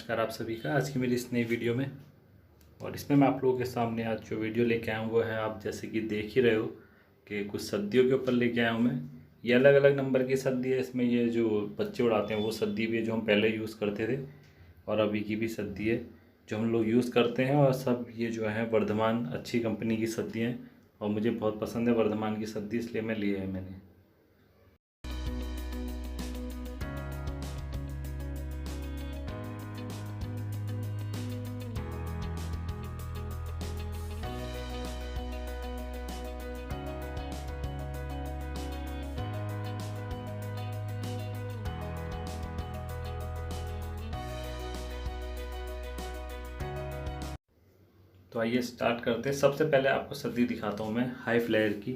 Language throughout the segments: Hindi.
नमस्कार आप सभी का आज की मेरी इस नई वीडियो में। और इसमें मैं आप लोगों के सामने आज जो वीडियो लेके आया हूँ वो है, आप जैसे कि देख ही रहे हो कि कुछ सद्दियों के ऊपर लेके आया हूँ मैं। ये अलग अलग नंबर की सद्दी है। इसमें ये जो बच्चे उड़ाते हैं वो सद्दी भी है जो हम पहले यूज़ करते थे, और अभी की भी सद्दी है जो हम लोग यूज़ करते हैं। और सब ये जो है वर्धमान अच्छी कंपनी की सद्दी हैं, और मुझे बहुत पसंद है वर्धमान की सद्दी, इसलिए मैं लिए है मैंने। तो आइए स्टार्ट करते हैं। सबसे पहले आपको सद्दी दिखाता हूँ मैं हाई फ्लायर की।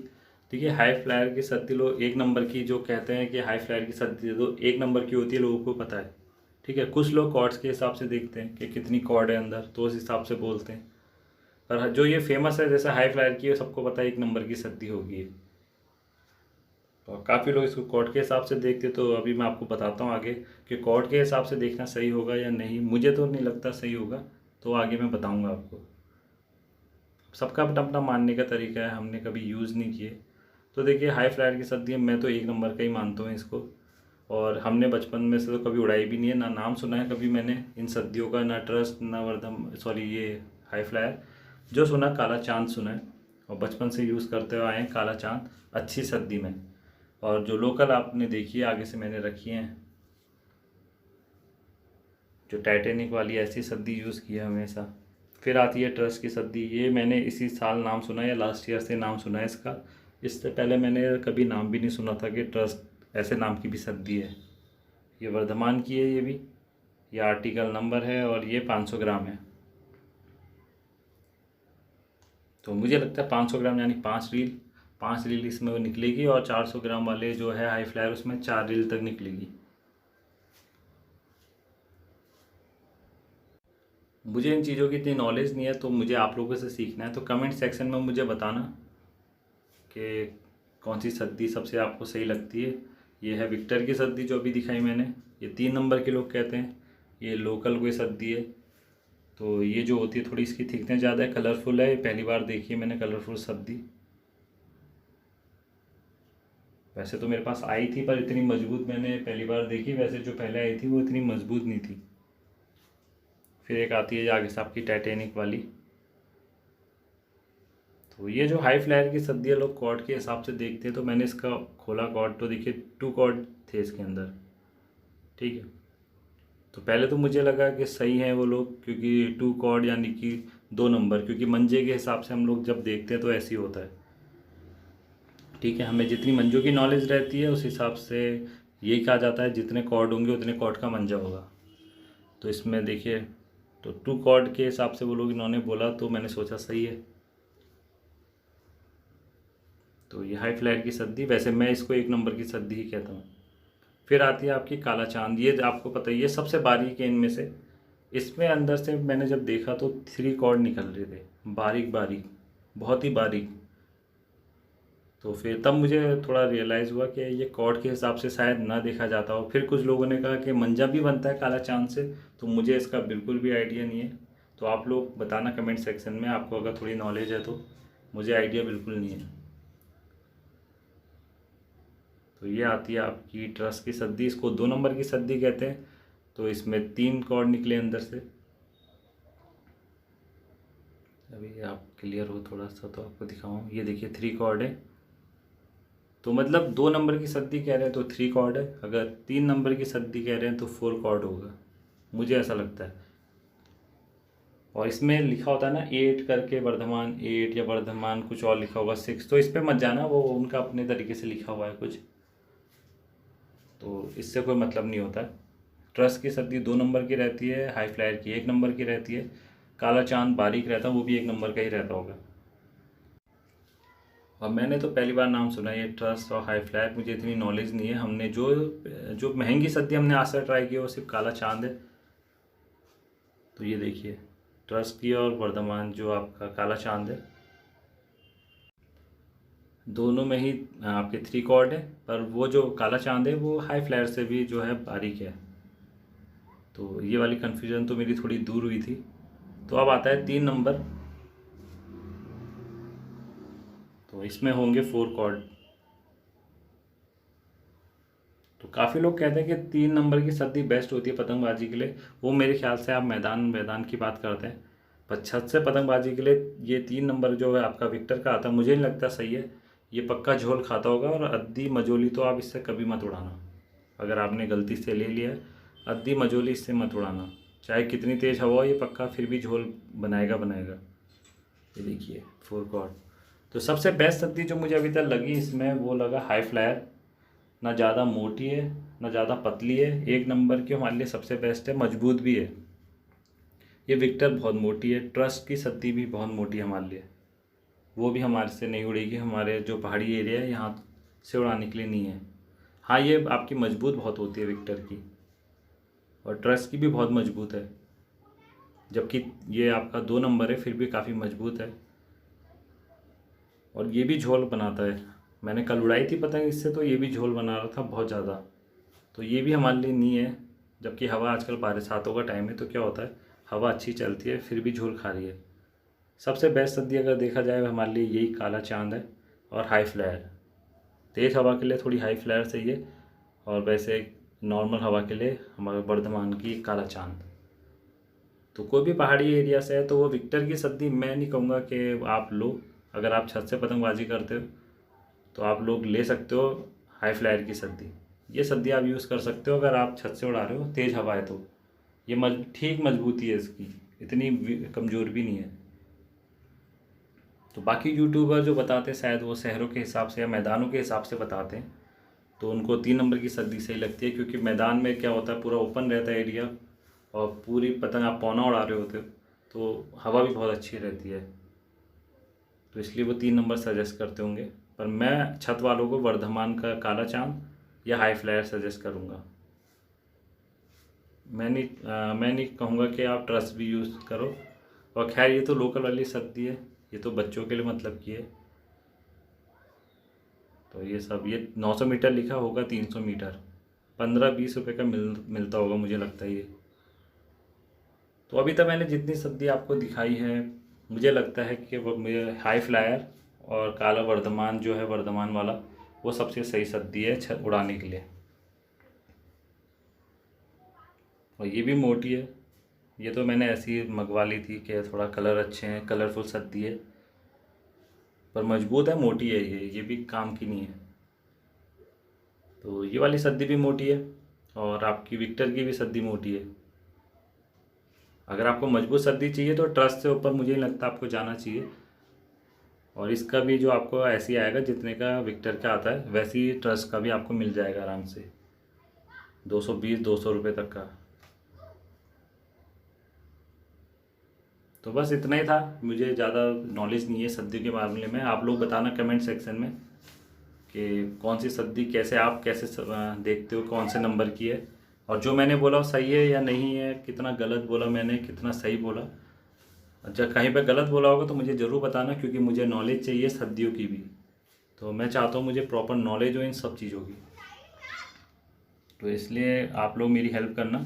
देखिए हाई फ्लायर की सद्दी लोग एक नंबर की जो कहते हैं कि हाई फ्लायर की सद्दी दे दो, एक नंबर की होती है, लोगों को पता है। ठीक है, कुछ लोग कॉर्ड्स के हिसाब से देखते हैं कि कितनी कॉर्ड है अंदर, तो उस हिसाब से बोलते हैं। पर जो ये फेमस है जैसे हाई फ्लायर की है, सबको पता है एक नंबर की सद्दी होगी। और काफ़ी लोग इसको कॉर्ड के हिसाब से देखते, तो अभी मैं आपको बताता हूँ आगे कि कॉर्ड के हिसाब से देखना सही होगा या नहीं। मुझे तो नहीं लगता सही होगा, तो आगे मैं बताऊँगा आपको। सबका अपना अपना मानने का तरीका है, हमने कभी यूज़ नहीं किए। तो देखिए हाई फ्लायर की सद्दी मैं तो एक नंबर का ही मानता हूँ इसको। और हमने बचपन में से तो कभी उड़ाई भी नहीं है, ना नाम सुना है कभी मैंने इन सद्दियों का, ना ट्रस्ट, ना वर्धम सॉरी ये हाई फ्लायर। जो सुना काला चांद सुना है, और बचपन से यूज़ करते हुए आए हैं काला चांद अच्छी सद्दी में। और जो लोकल आपने देखी है आगे से मैंने रखी हैं, जो टाइटेनिक वाली ऐसी सद्दी यूज़ की है हमेशा। फिर आती है ट्रस्ट की सद्दी। ये मैंने इसी साल नाम सुना है या लास्ट ईयर से नाम सुना है इसका। इससे पहले मैंने कभी नाम भी नहीं सुना था कि ट्रस्ट ऐसे नाम की भी सद्दी है। ये वर्धमान की है, ये भी, ये आर्टिकल नंबर है, और ये 500 ग्राम है। तो मुझे लगता है 500 ग्राम यानी 5 रील इसमें वो निकलेगी, और 400 ग्राम वाले जो है हाई फ्लायर उसमें 4 रील तक निकलेगी। मुझे इन चीज़ों की इतनी नॉलेज नहीं है, तो मुझे आप लोगों से सीखना है। तो कमेंट सेक्शन में मुझे बताना कि कौन सी सद्दी सबसे आपको सही लगती है। ये है विक्टर की सद्दी जो अभी दिखाई मैंने, ये 3 नंबर के लोग कहते हैं। ये लोकल कोई सद्दी है, तो ये जो होती है थोड़ी इसकी थिकनेस ज़्यादा है, कलरफुल है। पहली बार देखी है मैंने कलरफुल सद्दी। वैसे तो मेरे पास आई थी, पर इतनी मजबूत मैंने पहली बार देखी। वैसे जो पहले आई थी वो इतनी मजबूत नहीं थी। फिर एक आती है आगे से आपकी टाइटेनिक वाली। तो ये जो हाई फ्लायर की सद्दी है लोग कॉर्ड के हिसाब से देखते हैं, तो मैंने इसका खोला कॉर्ड, तो देखिए 2 कॉर्ड थे इसके अंदर। ठीक है, तो पहले तो मुझे लगा कि सही है वो लोग, क्योंकि 2 कॉर्ड यानी कि 2 नंबर, क्योंकि मंजे के हिसाब से हम लोग जब देखते हैं तो ऐसे ही होता है। ठीक है, हमें जितनी मंजों की नॉलेज रहती है उस हिसाब से यही कहा जाता है जितने कॉर्ड होंगे उतने कॉर्ड का मंजा होगा। तो इसमें देखिए, तो 2 कॉर्ड के हिसाब से वो लोग इन्होंने बोला, तो मैंने सोचा सही है। तो ये हाई फ्लायर की सद्दी, वैसे मैं इसको एक नंबर की सद्दी ही कहता हूँ। फिर आती है आपकी काला चांद। ये आपको पता ही है सबसे बारीक है इनमें से। इसमें अंदर से मैंने जब देखा तो 3 कॉर्ड निकल रहे थे, बारीक बारीक, बहुत ही बारीक। तो फिर तब मुझे थोड़ा रियलाइज़ हुआ कि ये कॉर्ड के हिसाब से शायद ना देखा जाता हो। फिर कुछ लोगों ने कहा कि मंजा भी बनता है काला चांद से, तो मुझे इसका बिल्कुल भी आइडिया नहीं है। तो आप लोग बताना कमेंट सेक्शन में, आपको अगर थोड़ी नॉलेज है तो। मुझे आइडिया बिल्कुल नहीं है। तो ये आती है आपकी ट्रस्ट की सद्दी, इसको 2 नंबर की सद्दी कहते हैं। तो इसमें 3 कॉर्ड निकले अंदर से। अभी आप क्लियर हो थोड़ा सा तो आपको दिखाऊँ, ये देखिए 3 कॉर्ड है। तो मतलब 2 नंबर की सद्दी कह रहे हैं तो 3 कॉर्ड है, अगर 3 नंबर की सद्दी कह रहे हैं तो 4 कॉर्ड होगा, मुझे ऐसा लगता है। और इसमें लिखा होता है ना 8 करके, वर्धमान 8 या वर्धमान कुछ और लिखा होगा 6, तो इस पर मत जाना, वो उनका अपने तरीके से लिखा हुआ है कुछ, तो इससे कोई मतलब नहीं होता है। ट्रस्ट की सद्दी 2 नंबर की रहती है, हाई फ्लायर की 1 नंबर की रहती है। काला चांद बारीक रहता है, वो भी 1 नंबर का ही रहता होगा। और मैंने तो पहली बार नाम सुना है ये ट्रस्ट और हाई फ्लायर, मुझे इतनी नॉलेज नहीं है। हमने जो जो महंगी सद्दी हमने आज तक ट्राई की है वो सिर्फ काला चांद है। तो ये देखिए ट्रस्ट की और वर्धमान जो आपका काला चांद है, दोनों में ही आपके 3 कॉर्ड है। पर वो जो काला चांद है वो हाई फ्लायर से भी जो है बारीक है। तो ये वाली कन्फ्यूज़न तो मेरी थोड़ी दूर हुई थी। तो अब आता है 3 नंबर। तो इसमें होंगे 4 कॉर्ड। तो काफ़ी लोग कहते हैं कि 3 नंबर की सद्दी बेस्ट होती है पतंगबाजी के लिए। वो मेरे ख्याल से आप मैदान की बात करते हैं, पर छत से पतंगबाजी के लिए ये 3 नंबर जो है आपका विक्टर का आता है, मुझे नहीं लगता सही है। ये पक्का झोल खाता होगा। और अद्दी मजोली तो आप इससे कभी मत उड़ाना। अगर आपने गलती से ले लिया है, अद्दी मजोली इससे मत उड़ाना। चाहे कितनी तेज़ हवा हो, ये पक्का फिर भी झोल बनाएगा। ये देखिए 4 कॉर्ड। तो सबसे बेस्ट सद्दी जो मुझे अभी तक लगी इसमें, वो लगा हाई फ्लायर। ना ज़्यादा मोटी है ना ज़्यादा पतली है, एक नंबर की हमारे लिए सबसे बेस्ट है, मजबूत भी है। ये विक्टर बहुत मोटी है। ट्रस्ट की सद्दी भी बहुत मोटी है हमारे लिए, वो भी हमारे से नहीं उड़ेगी। हमारे जो पहाड़ी एरिया है यहाँ से उड़ाने के लिए नहीं है। हाँ, ये आपकी मजबूत बहुत होती है विक्टर की, और ट्रस्ट की भी बहुत मजबूत है। जबकि ये आपका 2 नंबर है, फिर भी काफ़ी मजबूत है। और ये भी झोल बनाता है। मैंने कल उड़ाई थी पतंग इससे, तो ये भी झोल बना रहा था बहुत ज़्यादा। तो ये भी हमारे लिए नहीं है। जबकि हवा आजकल बरसातों का टाइम है, तो क्या होता है, हवा अच्छी चलती है, फिर भी झोल खा रही है। सबसे बेस्ट सद्दी अगर देखा जाए हमारे लिए यही काला चांद है और हाई फ्लायर। तेज़ हवा के लिए थोड़ी हाई फ्लायर सही है, और वैसे नॉर्मल हवा के लिए हमारे वर्धमान की काला चांद। तो कोई भी पहाड़ी एरिया से है तो वो विक्टर की सद्दी मैं नहीं कहूँगा कि आप लो। अगर आप छत से पतंगबाजी करते हो तो आप लोग ले सकते हो हाई फ्लायर की सद्दी। ये सद्दी आप यूज़ कर सकते हो अगर आप छत से उड़ा रहे हो, तेज़ हवा है तो। ये ठीक मजबूती है इसकी, इतनी कमज़ोर भी नहीं है। तो बाकी यूट्यूबर जो बताते हैं शायद वो शहरों के हिसाब से या मैदानों के हिसाब से बताते हैं, तो उनको 3 नंबर की सद्दी सही लगती है। क्योंकि मैदान में क्या होता है, पूरा ओपन रहता है एरिया, और पूरी पतंग आप पौना उड़ा रहे होते हो, तो हवा भी बहुत अच्छी रहती है। तो इसलिए वो 3 नंबर सजेस्ट करते होंगे। पर मैं छत वालों को वर्धमान का काला चांद या हाई फ्लायर सजेस्ट करूँगा। मैं नहीं कहूँगा कि आप ट्रस्ट भी यूज़ करो। और खैर ये तो लोकल वाली सद्दी है, ये तो बच्चों के लिए मतलब की है। तो ये 900 मीटर लिखा होगा, 300 मीटर 15-20 रुपये का मिलता होगा मुझे लगता है ये। तो अभी तक मैंने जितनी सद्दी आपको दिखाई है, मुझे लगता है कि वो मेरे हाई फ्लायर और काला वर्धमान जो है, वर्धमान वाला, वो सबसे सही सद्दी है उड़ाने के लिए। और ये भी मोटी है। ये तो मैंने ऐसी मंगवा ली थी कि थोड़ा कलर अच्छे हैं, कलरफुल सद्दी है, पर मजबूत है, मोटी है। ये भी काम की नहीं है। तो ये वाली सद्दी भी मोटी है, और आपकी विक्टर की भी सद्दी मोटी है। अगर आपको मजबूत सद्दी चाहिए तो ट्रस्ट से ऊपर मुझे नहीं लगता आपको जाना चाहिए। और इसका भी जो आपको ऐसे ही आएगा जितने का विक्टर का आता है, वैसे ही ट्रस्ट का भी आपको मिल जाएगा आराम से, 220-200 रुपये तक का। तो बस इतना ही था। मुझे ज़्यादा नॉलेज नहीं है सद्दी के मामले में। आप लोग बताना कमेंट सेक्शन में कि कौन सी सद्दी कैसे देखते हो, कौन से नंबर की है, और जो मैंने बोला वो सही है या नहीं है, कितना गलत बोला मैंने, कितना सही बोला। जब कहीं पे गलत बोला होगा तो मुझे ज़रूर बताना, क्योंकि मुझे नॉलेज चाहिए सद्दियों की भी। तो मैं चाहता हूँ मुझे प्रॉपर नॉलेज हो इन सब चीज़ों की। तो इसलिए आप लोग मेरी हेल्प करना,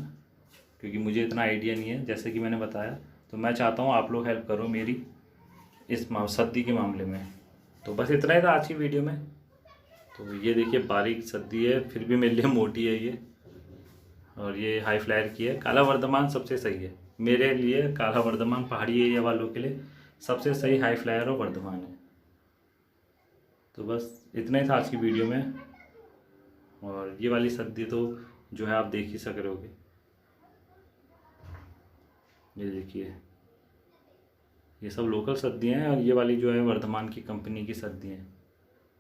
क्योंकि मुझे इतना आइडिया नहीं है जैसे कि मैंने बताया। तो मैं चाहता हूँ आप लोग हेल्प करो मेरी इस सद्दी के मामले में। तो बस इतना ही था आज की वीडियो में। तो ये देखिए बारीक सद्दी है, फिर भी मेरे लिए मोटी है ये। और ये हाई फ्लायर की है। काला वर्धमान सबसे सही है मेरे लिए। काला वर्धमान पहाड़ी एरिया वालों के लिए सबसे सही हाई फ्लायर और वर्धमान है। तो बस इतना ही था आज की वीडियो में। और ये वाली सद्दी तो जो है आप देख ही सक रहे होगे। ये देखिए, ये सब लोकल सद्दियाँ हैं, और ये वाली जो है वर्धमान की कंपनी की सद्दियाँ हैं।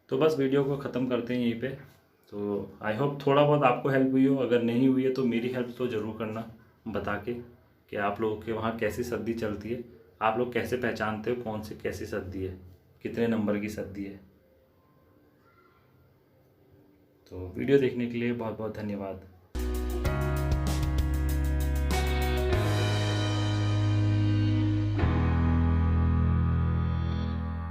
तो बस वीडियो को ख़त्म करते हैं यहीं पे। तो आई होप थोड़ा बहुत आपको हेल्प हुई हो। अगर नहीं हुई है तो मेरी हेल्प तो ज़रूर करना, बता के कि आप लोगों के वहाँ कैसी सद्दी चलती है, आप लोग कैसे पहचानते हो कौन सी कैसी सद्दी है, कितने नंबर की सद्दी है। तो वीडियो देखने के लिए बहुत बहुत धन्यवाद।